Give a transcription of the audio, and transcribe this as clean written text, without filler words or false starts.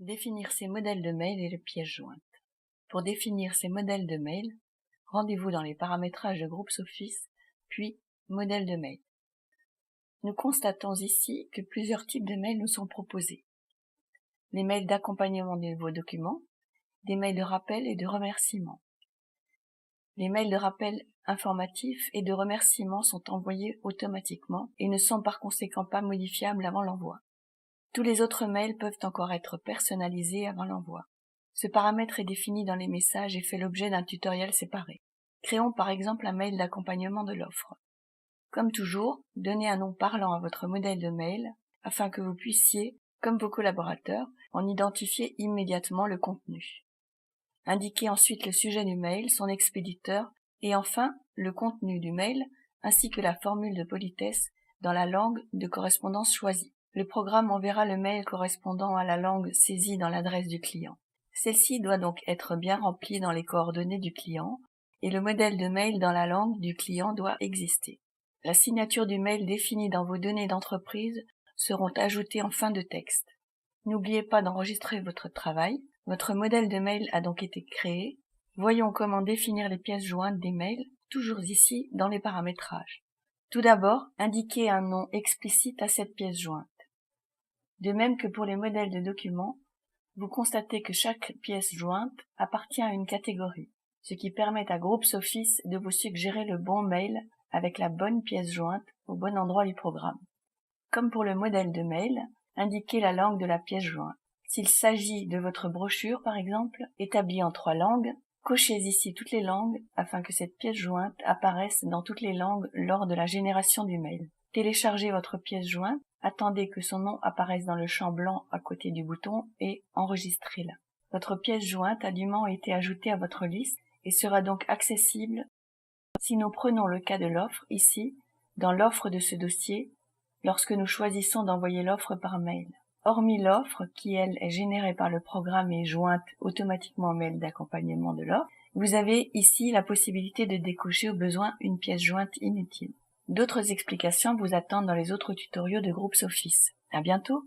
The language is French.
Définir ces modèles de mail et les pièces jointes. Pour définir ces modèles de mail, rendez-vous dans les paramétrages de GroupsOffice, puis Modèles de mail. Nous constatons ici que plusieurs types de mails nous sont proposés. Les mails d'accompagnement de vos documents, des mails de rappel et de remerciement. Les mails de rappel informatifs et de remerciement sont envoyés automatiquement et ne sont par conséquent pas modifiables avant l'envoi. Tous les autres mails peuvent encore être personnalisés avant l'envoi. Ce paramètre est défini dans les messages et fait l'objet d'un tutoriel séparé. Créons par exemple un mail d'accompagnement de l'offre. Comme toujours, donnez un nom parlant à votre modèle de mail afin que vous puissiez, comme vos collaborateurs, en identifier immédiatement le contenu. Indiquez ensuite le sujet du mail, son expéditeur et enfin le contenu du mail ainsi que la formule de politesse dans la langue de correspondance choisie. Le programme enverra le mail correspondant à la langue saisie dans l'adresse du client. Celle-ci doit donc être bien remplie dans les coordonnées du client et le modèle de mail dans la langue du client doit exister. La signature du mail définie dans vos données d'entreprise seront ajoutées en fin de texte. N'oubliez pas d'enregistrer votre travail. Votre modèle de mail a donc été créé. Voyons comment définir les pièces jointes des mails, toujours ici dans les paramétrages. Tout d'abord, indiquez un nom explicite à cette pièce jointe. De même que pour les modèles de documents, vous constatez que chaque pièce jointe appartient à une catégorie, ce qui permet à GroupsOffice de vous suggérer le bon mail avec la bonne pièce jointe au bon endroit du programme. Comme pour le modèle de mail, indiquez la langue de la pièce jointe. S'il s'agit de votre brochure, par exemple, établie en 3 langues, cochez ici toutes les langues afin que cette pièce jointe apparaisse dans toutes les langues lors de la génération du mail. Téléchargez votre pièce jointe, attendez que son nom apparaisse dans le champ blanc à côté du bouton et enregistrez-la. Votre pièce jointe a dûment été ajoutée à votre liste et sera donc accessible si nous prenons le cas de l'offre ici, dans l'offre de ce dossier, lorsque nous choisissons d'envoyer l'offre par mail. Hormis l'offre, qui elle est générée par le programme et jointe automatiquement au mail d'accompagnement de l'offre, vous avez ici la possibilité de décocher au besoin une pièce jointe inutile. D'autres explications vous attendent dans les autres tutoriaux de GroupsOffice. À bientôt!